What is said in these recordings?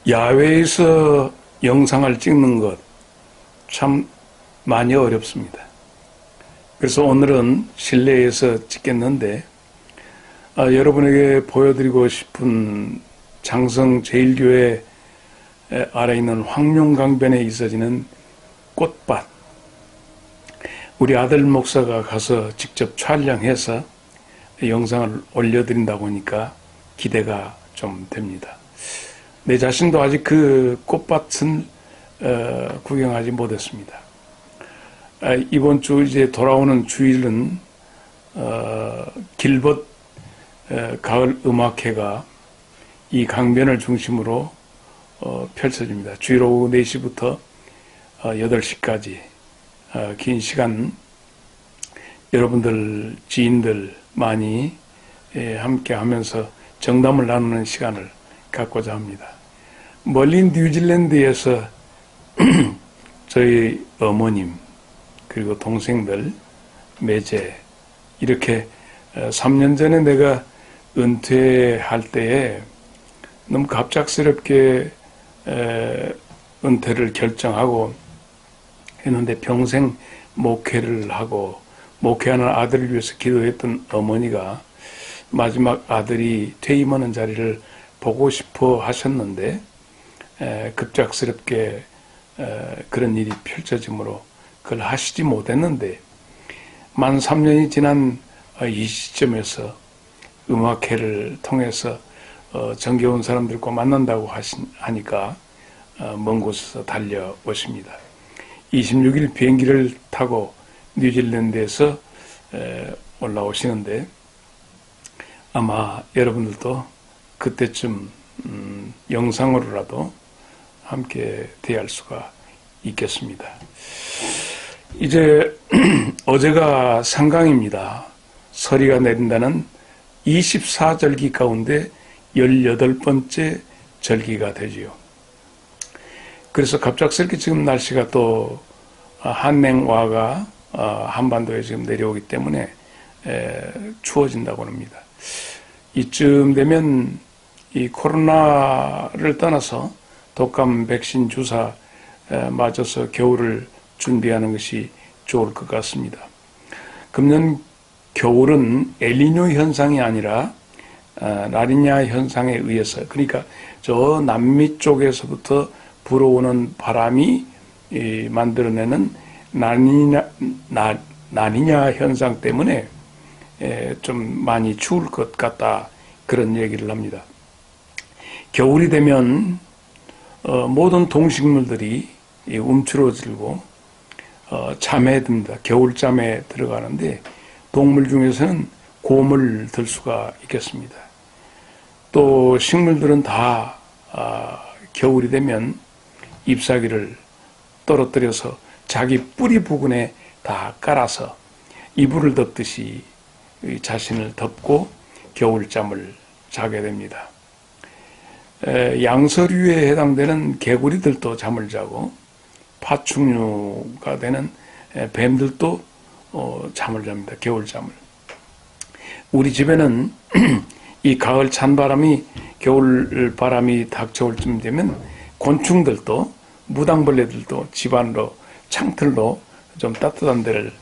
야외에서 영상을 찍는 것 참 많이 어렵습니다. 그래서 오늘은 실내에서 찍겠는데 여러분에게 보여드리고 싶은 장성 제1교회 아래 있는 황룡강변에 있어지는 꽃밭, 우리 아들 목사가 가서 직접 촬영해서 영상을 올려드린다고 하니까 기대가 좀 됩니다. 내 자신도 아직 그 꽃밭은 구경하지 못했습니다. 이번 주 이제 돌아오는 주일은 길벗 가을 음악회가 이 강변을 중심으로 펼쳐집니다. 주일 오후 4시부터 8시까지 긴 시간 여러분들 지인들 많이 함께 하면서 정담을 나누는 시간을 갖고자 합니다. 멀리 뉴질랜드에서 저희 어머님 그리고 동생들 매제 이렇게 3년 전에 내가 은퇴할 때에 너무 갑작스럽게 은퇴를 결정하고 했는데 평생 목회를 하고 목회하는 아들을 위해서 기도했던 어머니가 마지막 아들이 퇴임하는 자리를 보고 싶어 하셨는데 급작스럽게 그런 일이 펼쳐지므로 그걸 하시지 못했는데 만 3년이 지난 이 시점에서 음악회를 통해서 정겨운 사람들과 만난다고 하니까 먼 곳에서 달려오십니다. 26일 비행기를 타고 뉴질랜드에서 올라오시는데 아마 여러분들도 그때쯤 영상으로라도 함께 대할 수가 있겠습니다. 이제 어제가 상강입니다. 서리가 내린다는 24절기 가운데 18번째 절기가 되지요. 그래서 갑작스럽게 지금 날씨가 또 한냉화가 한반도에 지금 내려오기 때문에 추워진다고 합니다. 이쯤 되면 이 코로나를 떠나서 독감 백신 주사 맞아서 겨울을 준비하는 것이 좋을 것 같습니다. 금년 겨울은 엘니뇨 현상이 아니라 라니냐 현상에 의해서, 그러니까 저 남미 쪽에서부터 불어오는 바람이 만들어내는 라니냐 현상 때문에 좀 많이 추울 것 같다, 그런 얘기를 합니다. 겨울이 되면 모든 동식물들이 움츠러들고 잠에 듭니다. 겨울잠에 들어가는데 동물 중에서는 곰을 들 수가 있겠습니다. 또 식물들은 다 겨울이 되면 잎사귀를 떨어뜨려서 자기 뿌리 부근에 다 깔아서 이불을 덮듯이 자신을 덮고 겨울잠을 자게 됩니다. 양서류에 해당되는 개구리들도 잠을 자고 파충류가 되는 뱀들도 잠을 잡니다. 겨울잠을. 우리 집에는 이 가을 찬바람이 겨울바람이 닥쳐올 쯤 되면 곤충들도 무당벌레들도 집 안으로 창틀로 좀 따뜻한 데를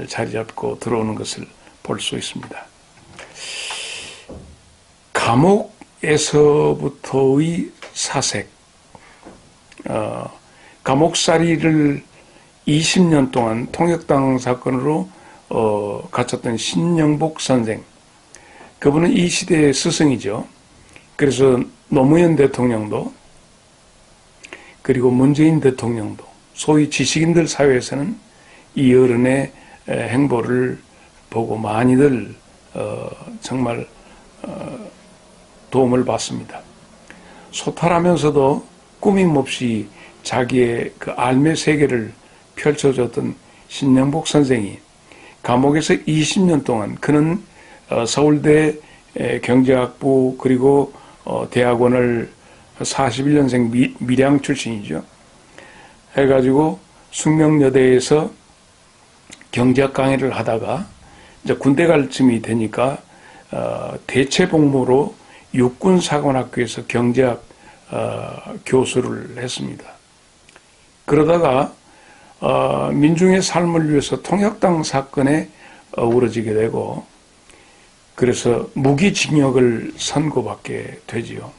자리 잡고 들어오는 것을 볼 수 있습니다. 감옥에서부터의 사색, 감옥살이를 20년 동안 통역당 사건으로 갇혔던 신영복 선생, 그분은 이 시대의 스승이죠. 그래서 노무현 대통령도 그리고 문재인 대통령도 소위 지식인들 사회에서는 이 어른의 행보를 보고 많이들 정말 도움을 받습니다. 소탈하면서도 꾸밈없이 자기의 그 알매 세계를 펼쳐줬던 신영복 선생이 감옥에서 20년 동안, 그는 서울대 경제학부 그리고 대학원을 41년생 밀양 출신이죠. 해가지고 숙명여대에서 경제학 강의를 하다가 이제 군대 갈 쯤이 되니까 대체복무로 육군사관학교에서 경제학 교수를 했습니다. 그러다가 민중의 삶을 위해서 통역당 사건에 어우러지게 되고 그래서 무기징역을 선고받게 되지요.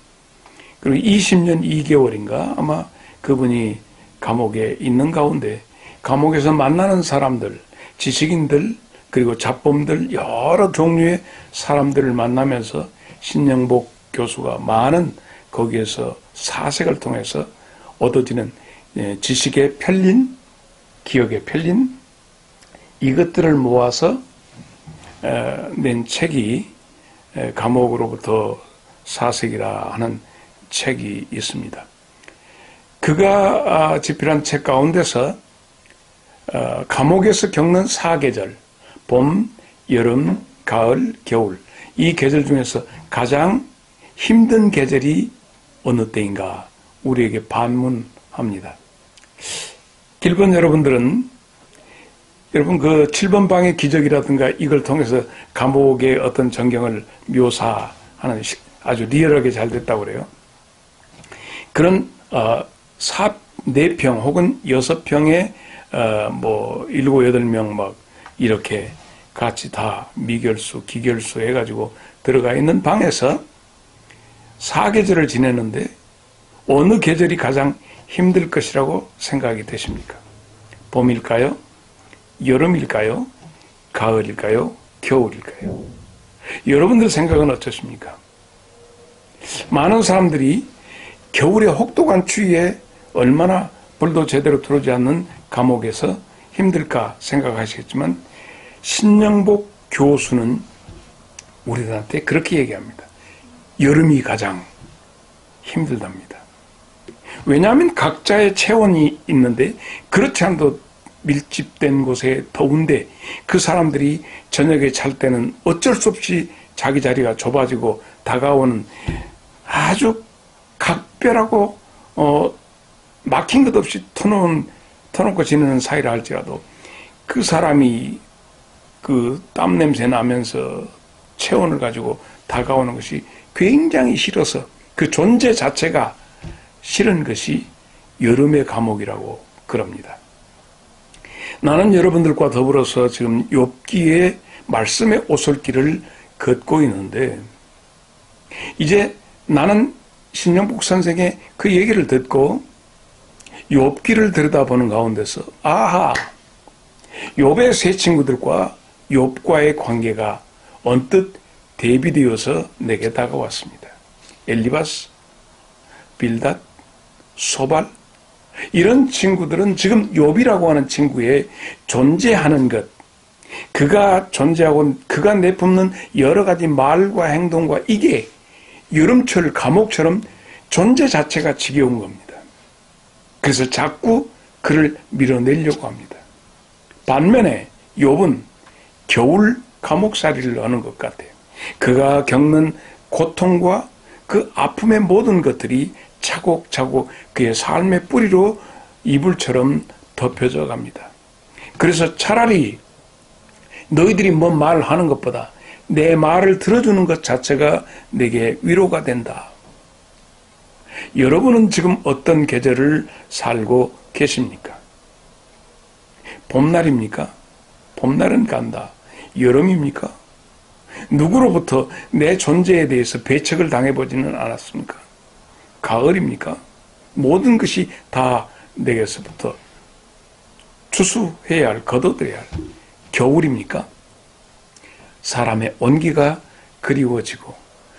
그리고 20년 2개월인가 아마 그분이 감옥에 있는 가운데 감옥에서 만나는 사람들, 지식인들 그리고 잡범들 여러 종류의 사람들을 만나면서 신영복 교수가 많은 거기에서 사색을 통해서 얻어지는 지식의 편린, 기억의 편린 이것들을 모아서 낸 책이 감옥으로부터 사색이라 하는 책이 있습니다. 그가 집필한 책 가운데서 감옥에서 겪는 4계절, 봄, 여름, 가을, 겨울 이 계절 중에서 가장 힘든 계절이 어느 때인가 우리에게 반문합니다. 길본 여러분들은 여러분 그 7번 방의 기적이라든가 이걸 통해서 감옥의 어떤 전경을 묘사하는 아주 리얼하게 잘 됐다고 그래요. 그런 4평 혹은 6평의 뭐 7, 8명 막 이렇게 같이 다 미결수, 기결수 해가지고 들어가 있는 방에서 4계절을 지내는데 어느 계절이 가장 힘들 것이라고 생각이 되십니까? 봄일까요? 여름일까요? 가을일까요? 겨울일까요? 여러분들 생각은 어떠십니까? 많은 사람들이 겨울의 혹독한 추위에 얼마나 불도 제대로 들어오지 않는 감옥에서 힘들까 생각하시겠지만 신영복 교수는 우리들한테 그렇게 얘기합니다. 여름이 가장 힘들답니다. 왜냐하면 각자의 체온이 있는데 그렇지 않도 밀집된 곳에 더운데 그 사람들이 저녁에 잘 때는 어쩔 수 없이 자기 자리가 좁아지고 다가오는 아주 각별하고 막힌 것 없이 터놓고 지내는 사이라 할지라도 그 사람이 그 땀 냄새 나면서 체온을 가지고 다가오는 것이 굉장히 싫어서 그 존재 자체가 싫은 것이 여름의 감옥이라고 그럽니다. 나는 여러분들과 더불어서 지금 욥기의 말씀의 오솔길을 걷고 있는데 이제 나는 신영복 선생의 그 얘기를 듣고 욥기를 들여다보는 가운데서 아하, 욥의 세 친구들과 욥과의 관계가 언뜻 대비되어서 내게 다가왔습니다. 엘리바스, 빌닷, 소발 이런 친구들은 지금 욥이라고 하는 친구의 존재하는 것, 그가 존재하고 그가 내뿜는 여러 가지 말과 행동과 이게 여름철 감옥처럼 존재 자체가 지겨운 겁니다. 그래서 자꾸 그를 밀어내려고 합니다. 반면에 욥은 겨울 감옥살이를 하는 것 같아요. 그가 겪는 고통과 그 아픔의 모든 것들이 차곡차곡 그의 삶의 뿌리로 이불처럼 덮여져 갑니다. 그래서 차라리 너희들이 뭐 말하는 것보다 내 말을 들어주는 것 자체가 내게 위로가 된다. 여러분은 지금 어떤 계절을 살고 계십니까? 봄날입니까? 봄날은 간다. 여름입니까? 누구로부터 내 존재에 대해서 배척을 당해보지는 않았습니까? 가을입니까? 모든 것이 다 내게서부터 추수해야 할, 거둬들여야 할 겨울입니까? 사람의 온기가 그리워지고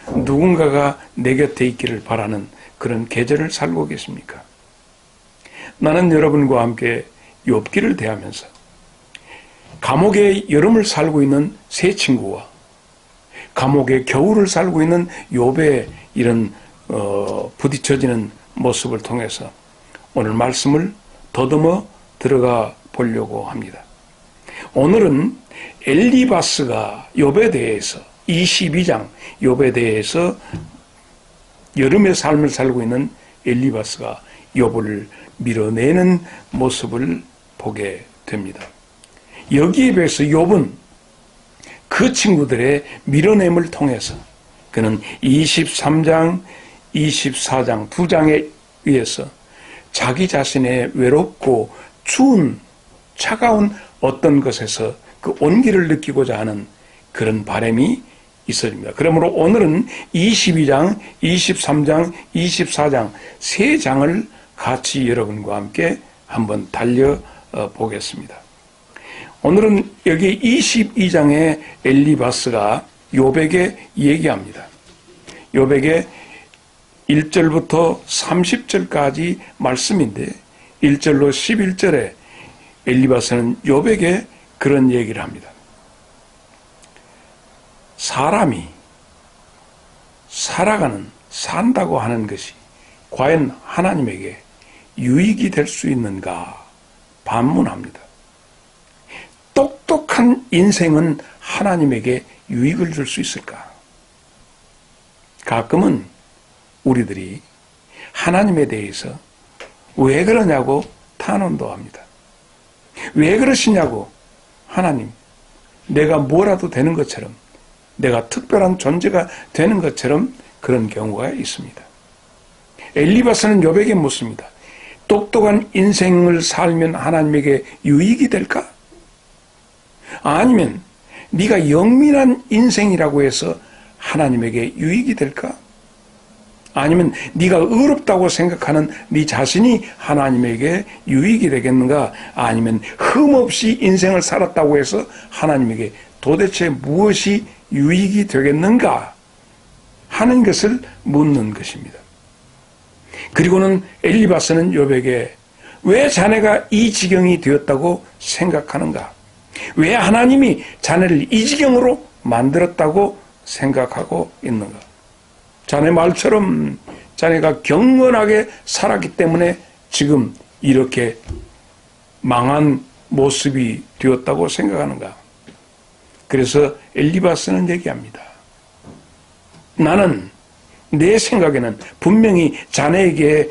누군가가 내 곁에 있기를 바라는 그런 계절을 살고 계십니까? 나는 여러분과 함께 욥기를 대하면서 감옥의 여름을 살고 있는 세 친구와 감옥의 겨울을 살고 있는 욥의 이런 부딪혀지는 모습을 통해서 오늘 말씀을 더듬어 들어가 보려고 합니다. 오늘은 엘리바스가 욥에 대해서 22장 욥에 대해서 여름의 삶을 살고 있는 엘리바스가 욥을 밀어내는 모습을 보게 됩니다. 여기에 비해서 욥은 그 친구들의 밀어냄을 통해서 그는 23장 24장 2장에 의해서 자기 자신의 외롭고 추운 차가운 어떤 것에서 그 온기를 느끼고자 하는 그런 바람이 있어집니다. 그러므로 오늘은 22장, 23장, 24장 세 장을 같이 여러분과 함께 한번 달려보겠습니다. 오늘은 여기 22장에 엘리바스가 욥에게 얘기합니다. 욥에게 1절부터 30절까지 말씀인데 1절로 11절에 엘리바스는 욥에게 그런 얘기를 합니다. 사람이 산다고 하는 것이 과연 하나님에게 유익이 될 수 있는가 반문합니다. 똑똑한 인생은 하나님에게 유익을 줄 수 있을까? 가끔은 우리들이 하나님에 대해서 왜 그러냐고 탄원도 합니다. 왜 그러시냐고, 하나님, 내가 뭐라도 되는 것처럼, 내가 특별한 존재가 되는 것처럼 그런 경우가 있습니다. 엘리바스는 욥에게 묻습니다. 똑똑한 인생을 살면 하나님에게 유익이 될까? 아니면 네가 영민한 인생이라고 해서 하나님에게 유익이 될까? 아니면 네가 의롭다고 생각하는 네 자신이 하나님에게 유익이 되겠는가? 아니면 흠없이 인생을 살았다고 해서 하나님에게 도대체 무엇이 유익이 되겠는가? 하는 것을 묻는 것입니다. 그리고는 엘리바스는 욥에게 왜 자네가 이 지경이 되었다고 생각하는가? 왜 하나님이 자네를 이 지경으로 만들었다고 생각하고 있는가? 자네 말처럼 자네가 경건하게 살았기 때문에 지금 이렇게 망한 모습이 되었다고 생각하는가? 그래서 엘리바스는 얘기합니다. 나는 내 생각에는 분명히 자네에게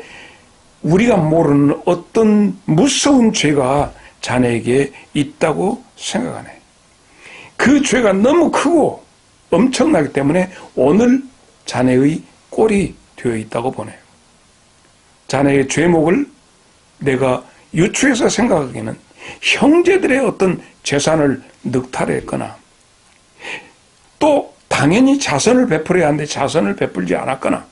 우리가 모르는 어떤 무서운 죄가 자네에게 있다고 생각하네. 그 죄가 너무 크고 엄청나기 때문에 오늘 자네의 꼴이 되어 있다고 보네요. 자네의 죄목을 내가 유추해서 생각하기에는 형제들의 어떤 재산을 늑탈했거나 또 당연히 자선을 베풀어야 하는데 자선을 베풀지 않았거나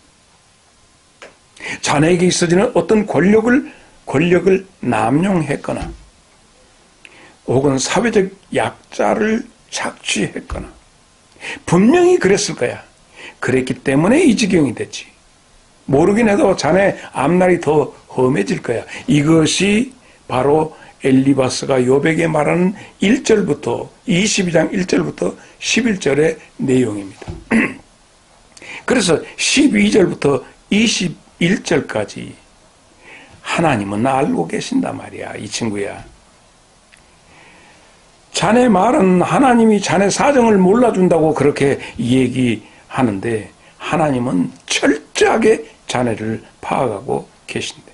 자네에게 있어지는 어떤 권력을 남용했거나 혹은 사회적 약자를 착취했거나 분명히 그랬을 거야. 그랬기 때문에 이 지경이 됐지. 모르긴 해도 자네 앞날이 더 험해질 거야. 이것이 바로 엘리바스가 욥에게 말하는 1절부터 22장 1절부터 11절의 내용입니다. 그래서 12절부터 21절까지 하나님은 알고 계신단 말이야. 이 친구야. 자네 말은 하나님이 자네 사정을 몰라준다고 그렇게 얘기하는데 하나님은 철저하게 자네를 파악하고 계신데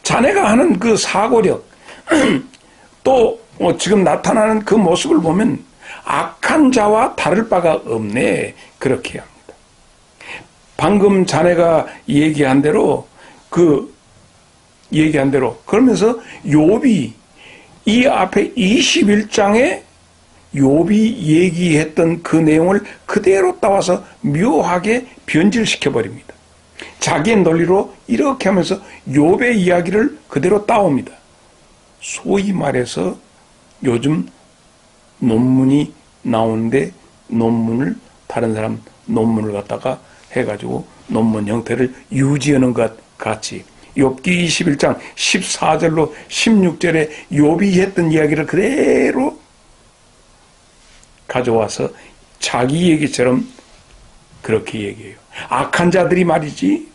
자네가 하는 그 사고력 또 지금 나타나는 그 모습을 보면 악한 자와 다를 바가 없네 그렇게 합니다. 방금 자네가 얘기한 대로 그러면서 욥이 이 앞에 21장에 욥이 얘기했던 그 내용을 그대로 따와서 묘하게 변질시켜 버립니다. 자기의 논리로 이렇게 하면서 욥의 이야기를 그대로 따옵니다. 소위 말해서 요즘 논문이 나오는데 다른 사람 논문을 갖다가 해가지고 논문 형태를 유지하는 것 같이 욥기 21장 14절로 16절에 욥이 했던 이야기를 그대로 가져와서 자기 얘기처럼 그렇게 얘기해요. 악한 자들이 말이지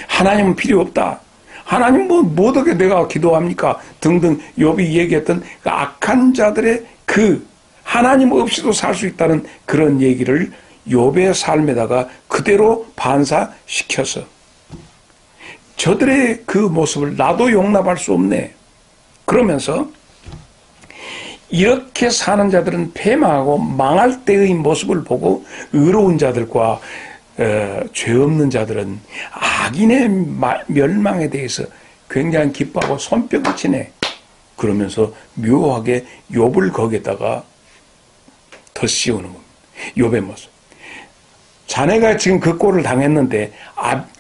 하나님은 필요 없다. 하나님 뭐 어떻게 내가 기도합니까? 등등 욥이 얘기했던 그 악한 자들의 그 하나님 없이도 살 수 있다는 그런 얘기를 욥의 삶에다가 그대로 반사시켜서 저들의 그 모습을 나도 용납할 수 없네. 그러면서 이렇게 사는 자들은 패망하고 망할 때의 모습을 보고 의로운 자들과 죄 없는 자들은 악인의 멸망에 대해서 굉장히 기뻐하고 손뼉을 치네. 그러면서 묘하게 욥을 거기에다가 더 씌우는 겁니다. 욥의 모습. 자네가 지금 그 꼴을 당했는데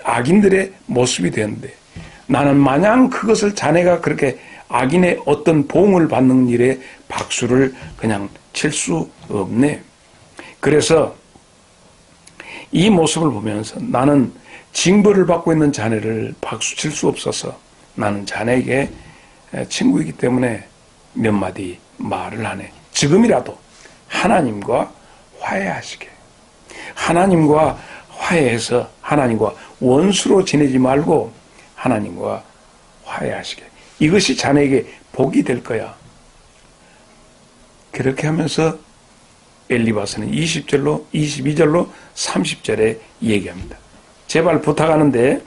악인들의 모습이 되었는데 나는 마냥 그것을 자네가 그렇게 악인의 어떤 보응을 받는 일에 박수를 그냥 칠 수 없네. 그래서 이 모습을 보면서 나는 징벌을 받고 있는 자네를 박수 칠 수 없어서 나는 자네에게 친구이기 때문에 몇 마디 말을 하네. 지금이라도 하나님과 화해하시게. 하나님과 화해해서 하나님과 원수로 지내지 말고 하나님과 화해하시게. 이것이 자네에게 복이 될 거야. 그렇게 하면서 엘리바스는 20절로 22절로 30절에 얘기합니다. 제발 부탁하는데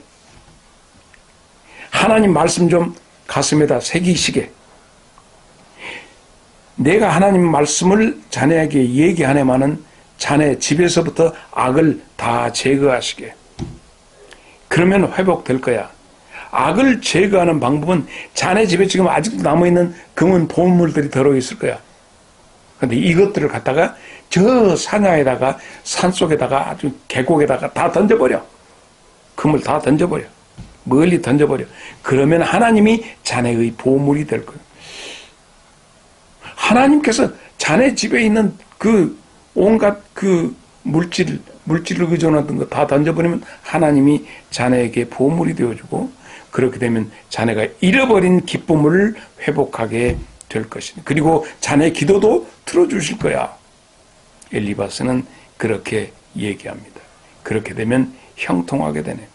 하나님 말씀 좀 가슴에다 새기시게. 내가 하나님 말씀을 자네에게 얘기하네마는 자네 집에서부터 악을 다 제거하시게. 그러면 회복될 거야. 악을 제거하는 방법은 자네 집에 지금 아직도 남아있는 금은 보물들이 들어있을 거야. 그런데 이것들을 갖다가 저 산야에다가 산속에다가 아주 계곡에다가 다 던져버려. 금을 다 던져버려. 멀리 던져버려. 그러면 하나님이 자네의 보물이 될 거예요. 하나님께서 자네 집에 있는 그 온갖 그 물질을 의존하던 거 다 던져버리면 하나님이 자네에게 보물이 되어주고 그렇게 되면 자네가 잃어버린 기쁨을 회복하게 될 것입니다. 그리고 자네 기도도 들어주실 거야. 엘리바스는 그렇게 얘기합니다. 그렇게 되면 형통하게 되네.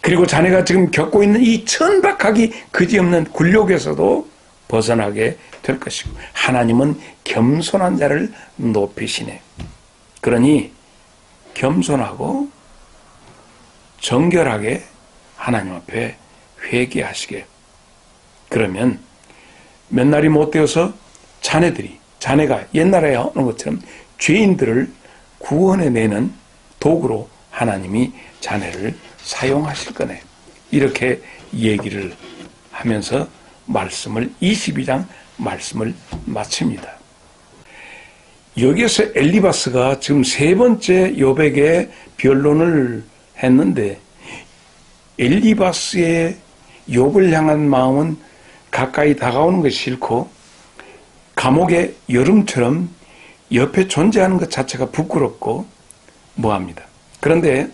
그리고 자네가 지금 겪고 있는 이 천박하기 그지없는 굴욕에서도 벗어나게 될 것이고 하나님은 겸손한 자를 높이시네. 그러니 겸손하고 정결하게 하나님 앞에 회개하시게. 그러면 몇 날이 못 되어서 자네가 옛날에 하는 것처럼 죄인들을 구원해내는 도구로 하나님이 자네를 사용하실 거네. 이렇게 얘기를 하면서 22장 말씀을 마칩니다. 여기에서 엘리바스가 지금 세 번째 욥에게 변론을 했는데 엘리바스의 욥을 향한 마음은 가까이 다가오는 것이 싫고 감옥의 여름처럼 옆에 존재하는 것 자체가 부끄럽고 뭐합니다. 그런데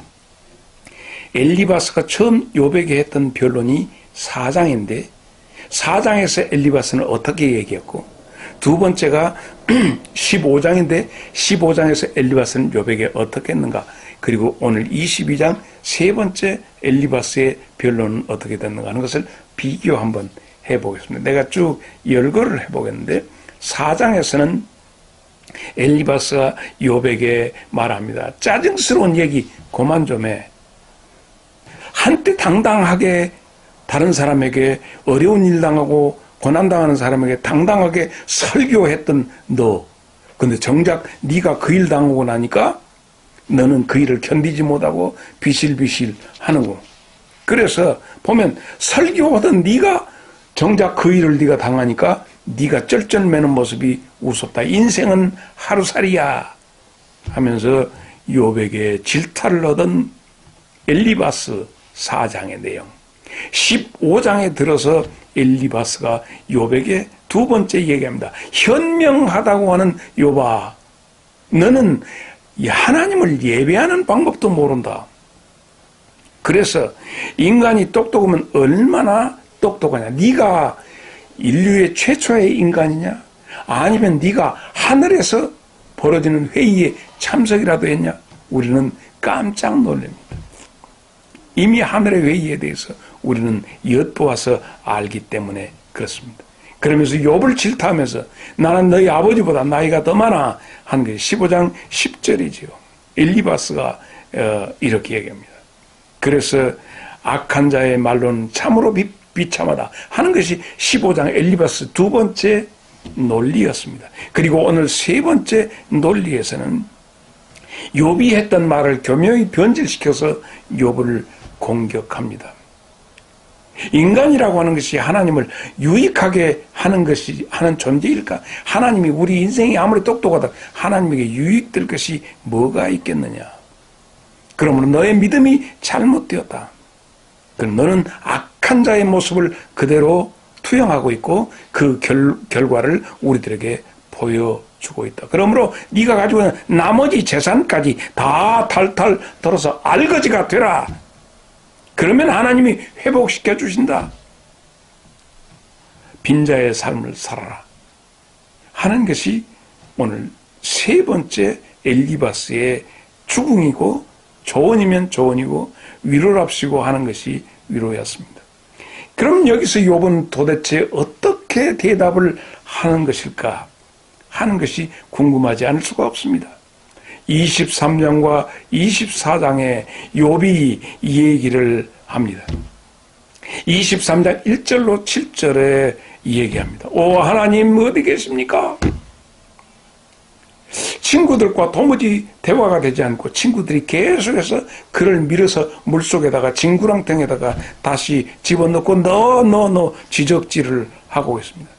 엘리바스가 처음 욥에게 했던 변론이 4장인데 4장에서 엘리바스는 어떻게 얘기했고 두 번째가 15장인데 15장에서 엘리바스는 욥에게 어떻게 했는가. 그리고 오늘 22장 세 번째 엘리바스의 변론은 어떻게 됐는가 하는 것을 비교 한번 해보겠습니다. 내가 쭉 열거를 해보겠는데 4장에서는 엘리바스가 욥에게 말합니다. 짜증스러운 얘기 그만 좀 해. 한때 당당하게 다른 사람에게 어려운 일 당하고 고난당하는 사람에게 당당하게 설교했던 너. 근데 정작 네가 그 일 당하고 나니까 너는 그 일을 견디지 못하고 비실비실 하는거. 그래서 보면 설교하던 네가 정작 그 일을 네가 당하니까 네가 쩔쩔매는 모습이 우습다. 인생은 하루살이야 하면서 욥에게 질타를 얻은 엘리바스 4장의 내용. 15장에 들어서 엘리바스가 욥에게 두 번째 얘기합니다. 현명하다고 하는 욥아, 너는 하나님을 예배하는 방법도 모른다. 그래서 인간이 똑똑하면 얼마나 똑똑하냐. 네가 인류의 최초의 인간이냐? 아니면 네가 하늘에서 벌어지는 회의에 참석이라도 했냐? 우리는 깜짝 놀랍니다. 이미 하늘의 회의에 대해서 우리는 엿보아서 알기 때문에 그렇습니다. 그러면서 욥을 질타하면서 나는 너희 아버지보다 나이가 더 많아 하는 게 15장 10절이지요. 엘리바스가 이렇게 얘기합니다. 그래서 악한 자의 말로는 참으로 비참하다 하는 것이 15장 엘리바스 두 번째 논리였습니다. 그리고 오늘 세 번째 논리에서는 욥이 했던 말을 교묘히 변질시켜서 욥을 공격합니다. 인간이라고 하는 것이 하나님을 유익하게 하는 존재일까? 하나님이 우리 인생이 아무리 똑똑하다 하나님에게 유익될 것이 뭐가 있겠느냐? 그러므로 너의 믿음이 잘못되었다. 그럼 너는 악한 자의 모습을 그대로 투영하고 있고 그 결과를 우리들에게 보여주고 있다. 그러므로 네가 가지고 있는 나머지 재산까지 다 탈탈 털어서 알거지가 되라. 그러면 하나님이 회복시켜 주신다. 빈자의 삶을 살아라 하는 것이 오늘 세 번째 엘리바스의 주궁이고, 조언이면 조언이고 위로랍시고 하는 것이 위로였습니다. 그럼 여기서 욥은 도대체 어떻게 대답을 하는 것일까 하는 것이 궁금하지 않을 수가 없습니다. 23장과 24장에 욥이 이 얘기를 합니다. 23장 1절로 7절에 이 얘기합니다. 오 하나님 어디 계십니까? 친구들과 도무지 대화가 되지 않고 친구들이 계속해서 그를 밀어서 물속에다가 진구랑탱에다가 다시 집어넣고 넣어 지적질을 하고 있습니다.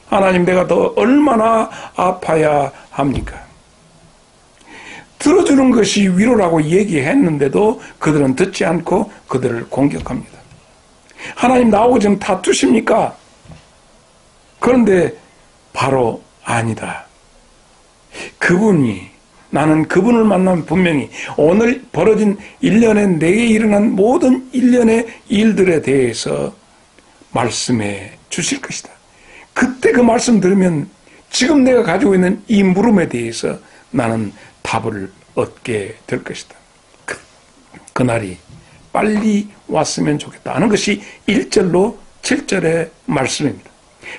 하나님 내가 더 얼마나 아파야 합니까? 들어주는 것이 위로라고 얘기했는데도 그들은 듣지 않고 그들을 공격합니다. 하나님 나오고 지금 다투십니까? 그런데 바로 아니다. 나는 그분을 만나면 분명히 오늘 벌어진 1년에 내게 일어난 모든 일련의 일들에 대해서 말씀해 주실 것이다. 그때 그 말씀 들으면 지금 내가 가지고 있는 이 물음에 대해서 나는 답을 얻게 될 것이다. 그날이 빨리 왔으면 좋겠다 하는 것이 1절로 7절의 말씀입니다.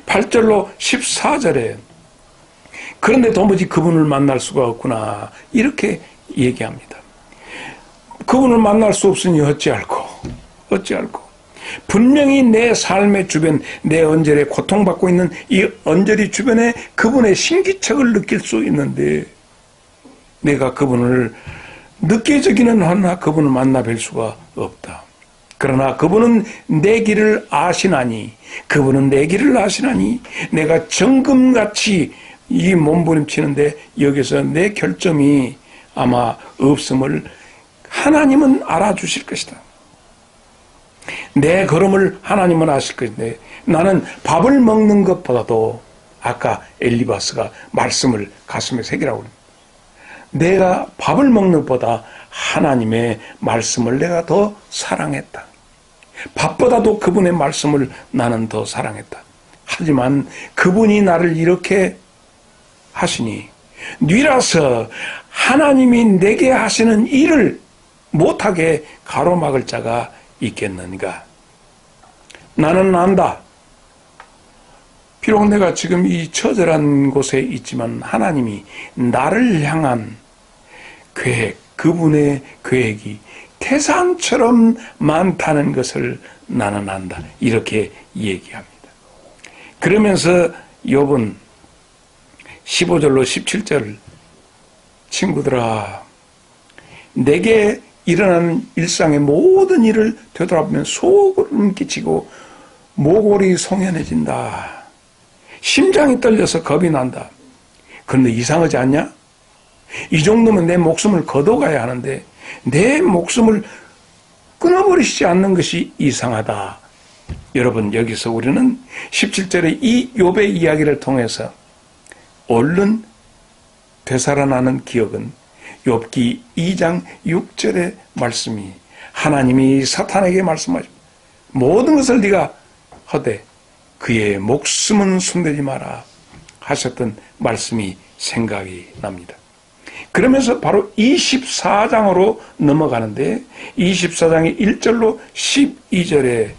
8절로 14절에 그런데 도무지 그분을 만날 수가 없구나 이렇게 얘기합니다. 그분을 만날 수 없으니 어찌할꼬 분명히 내 삶의 주변, 내 언저리에 고통받고 있는 이 언저리 주변에 그분의 신기척을 느낄 수 있는데 내가 그분을 느껴지기는 하나 그분을 만나 뵐 수가 없다. 그러나 그분은 내 길을 아시나니 내가 정금같이 이 몸부림치는데 여기서 내 결점이 아마 없음을 하나님은 알아주실 것이다. 내 걸음을 하나님은 아실 것인데 나는 밥을 먹는 것보다도 아까 엘리바스가 말씀을 가슴에 새기라고 합니다. 내가 밥을 먹는 것보다 하나님의 말씀을 내가 더 사랑했다. 밥보다도 그분의 말씀을 나는 더 사랑했다. 하지만 그분이 나를 이렇게 하시니 뉘라서 하나님이 내게 하시는 일을 못하게 가로막을 자가 있겠는가? 나는 안다. 비록 내가 지금 이 처절한 곳에 있지만 하나님이 나를 향한 계획, 그분의 계획이 태산처럼 많다는 것을 나는 안다. 이렇게 얘기합니다. 그러면서 욥은 15절로 17절 친구들아 내게 일어나는 일상의 모든 일을 되돌아보면 소름 끼치고 모골이 송연해진다. 심장이 떨려서 겁이 난다. 그런데 이상하지 않냐? 이 정도면 내 목숨을 거둬가야 하는데 내 목숨을 끊어버리시지 않는 것이 이상하다. 여러분 여기서 우리는 17절의 이 욥의 이야기를 통해서 얼른 되살아나는 기억은 욥기 2장 6절의 말씀이 하나님이 사탄에게 말씀하십니다. 모든 것을 네가 하되 그의 목숨은 손대지 마라 하셨던 말씀이 생각이 납니다. 그러면서 바로 24장으로 넘어가는데 24장의 1절로 12절에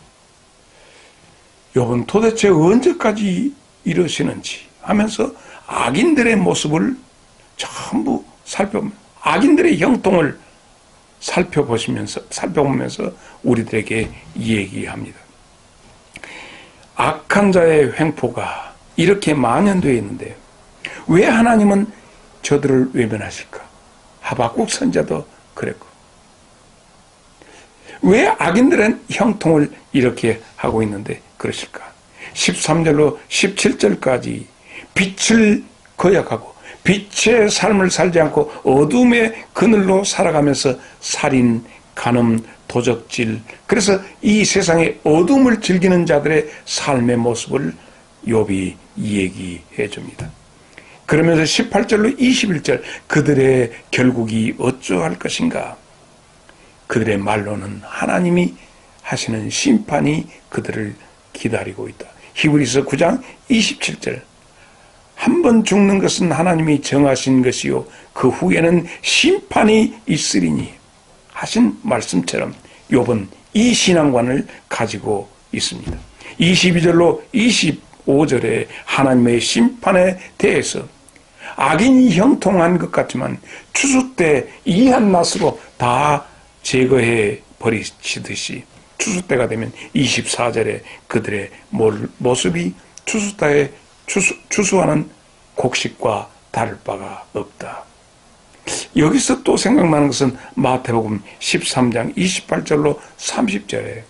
욥은 도대체 언제까지 이러시는지 하면서 악인들의 모습을 전부 살펴보면 악인들의 형통을 살펴보면서 우리들에게 얘기합니다. 악한 자의 횡포가 이렇게 만연되어 있는데 왜 하나님은 저들을 외면하실까? 하박국 선지자도 그랬고, 왜 악인들은 형통을 이렇게 하고 있는데 그러실까? 13절로 17절까지 빛을 거역하고 빛의 삶을 살지 않고 어둠의 그늘로 살아가면서 살인, 간음, 도적질, 그래서 이 세상의 어둠을 즐기는 자들의 삶의 모습을 욥이 얘기해 줍니다. 그러면서 18절로 21절, 그들의 결국이 어쩌할 것인가? 그들의 말로는 하나님이 하시는 심판이 그들을 기다리고 있다. 히브리서 9장 27절, 한 번 죽는 것은 하나님이 정하신 것이요 그 후에는 심판이 있으리니 하신 말씀처럼 욥은 이 신앙관을 가지고 있습니다. 22절로 25절에 하나님의 심판에 대해서 악인이 형통한 것 같지만 추수 때 이 한낫으로 다 제거해 버리시듯이 추수 때가 되면 24절에 그들의 모습이 추수 때에 추수하는 곡식과 다를 바가 없다. 여기서 또 생각나는 것은 마태복음 13장 28절로 30절에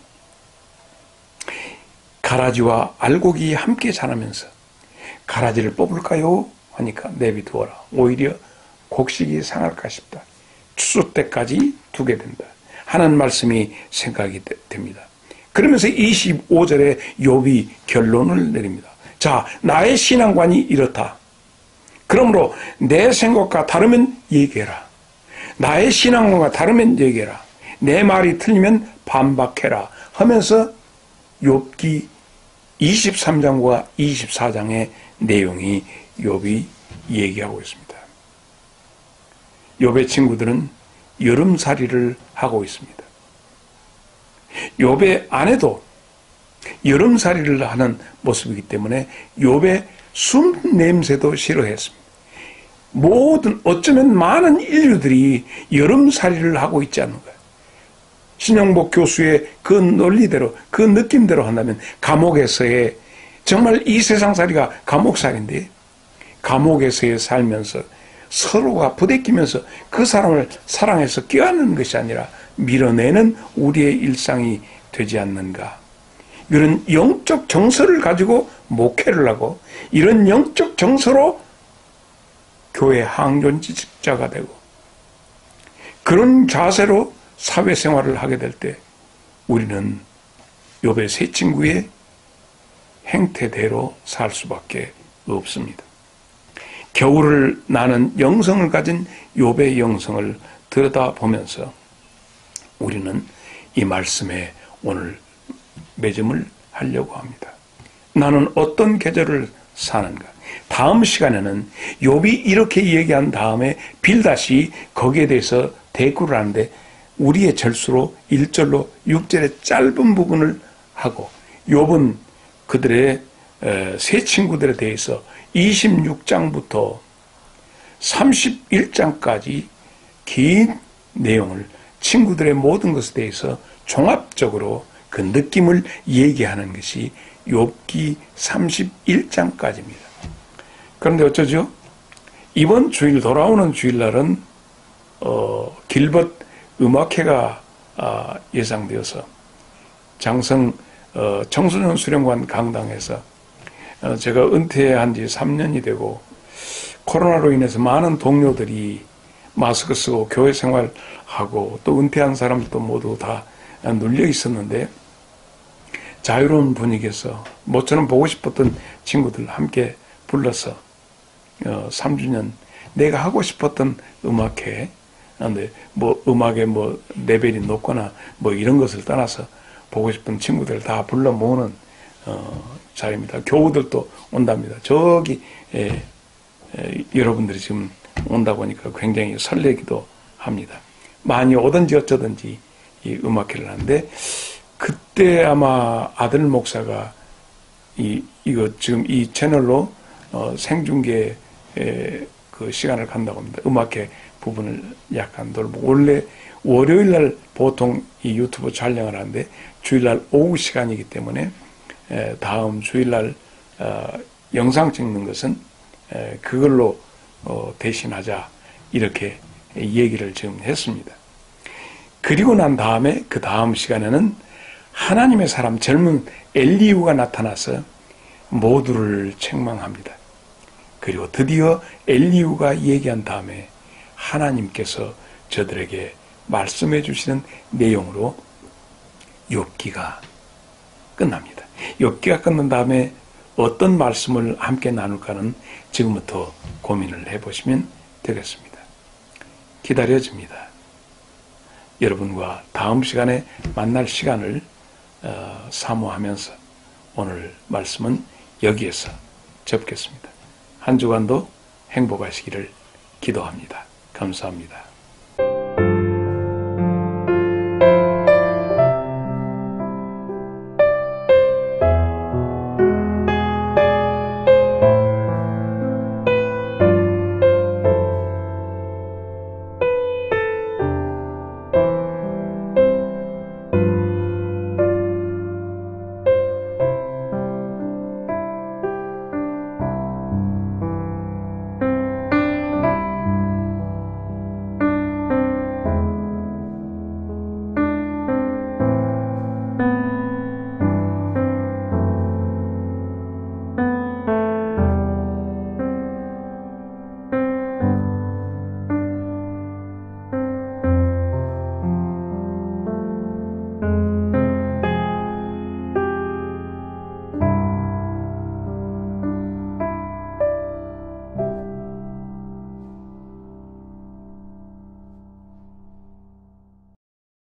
가라지와 알곡이 함께 자라면서 가라지를 뽑을까요? 하니까 내비두어라. 오히려 곡식이 상할까 싶다. 추수 때까지 두게 된다 하는 말씀이 생각이 됩니다. 그러면서 25절에 욥이 결론을 내립니다. 자, 나의 신앙관이 이렇다. 그러므로 내 생각과 다르면 얘기해라. 나의 신앙관과 다르면 얘기해라. 내 말이 틀리면 반박해라 하면서 욥기 23장과 24장의 내용이 욥이 얘기하고 있습니다. 욥의 친구들은 여름살이를 하고 있습니다. 욥의 아내도 여름살이를 하는 모습이기 때문에 욥의 숨 냄새도 싫어했습니다. 어쩌면 많은 인류들이 여름살이를 하고 있지 않는가. 신영복 교수의 그 논리대로, 그 느낌대로 한다면 감옥에서의, 정말 이 세상살이가 감옥살인데, 감옥에서의 살면서 서로가 부대끼면서 그 사람을 사랑해서 껴안는 것이 아니라 밀어내는 우리의 일상이 되지 않는가. 이런 영적 정서를 가지고 목회를 하고 이런 영적 정서로 교회 항존직자가 되고 그런 자세로 사회생활을 하게 될 때 우리는 욥의 세 친구의 행태대로 살 수밖에 없습니다. 겨울을 나는 영성을 가진 욥의 영성을 들여다보면서 우리는 이 말씀에 오늘 매점을 하려고 합니다. 나는 어떤 계절을 사는가? 다음 시간에는 욥이 이렇게 얘기한 다음에 빌다시 거기에 대해서 대꾸를 하는데 우리의 절수로 1절로 6절의 짧은 부분을 하고 욥은 그들의 세 친구들에 대해서 26장부터 31장까지 긴 내용을 친구들의 모든 것에 대해서 종합적으로 그 느낌을 얘기하는 것이 욥기 31장까지입니다. 그런데 어쩌죠? 이번 주일 돌아오는 주일날은 길벗 음악회가 예상되어서 장성 청소년 수련관 강당에서 제가 은퇴한 지 3년이 되고 코로나로 인해서 많은 동료들이 마스크 쓰고 교회 생활하고 또 은퇴한 사람들도 모두 다 눌려 있었는데 자유로운 분위기에서 모처럼 보고 싶었던 친구들 함께 불러서 3주년 내가 하고 싶었던 음악회, 근데 뭐 음악의 뭐 레벨이 높거나 뭐 이런 것을 떠나서 보고 싶은 친구들 다 불러 모으는 자리입니다. 교우들도 온답니다. 저기 여러분들이 지금 온다고 하니까 굉장히 설레기도 합니다. 많이 오든지 어쩌든지 이 음악회를 하는데 그때 아마 아들 목사가 이거 지금 이 채널로 생중계 그 시간을 간다고 합니다. 음악회 부분을 약간 돌보고 원래 월요일날 보통 이 유튜브 촬영을 하는데 주일날 오후 시간이기 때문에 다음 주일날 영상 찍는 것은 그걸로 대신하자 이렇게 얘기를 지금 했습니다. 그리고 난 다음에 그 다음 시간에는 하나님의 사람 젊은 엘리후가 나타나서 모두를 책망합니다. 그리고 드디어 엘리후가 얘기한 다음에 하나님께서 저들에게 말씀해 주시는 내용으로 욥기가 끝납니다. 욥기가 끝난 다음에 어떤 말씀을 함께 나눌까는 지금부터 고민을 해보시면 되겠습니다. 기다려집니다. 여러분과 다음 시간에 만날 시간을 사모하면서 오늘 말씀은 여기에서 접겠습니다. 한 주간도 행복하시기를 기도합니다. 감사합니다.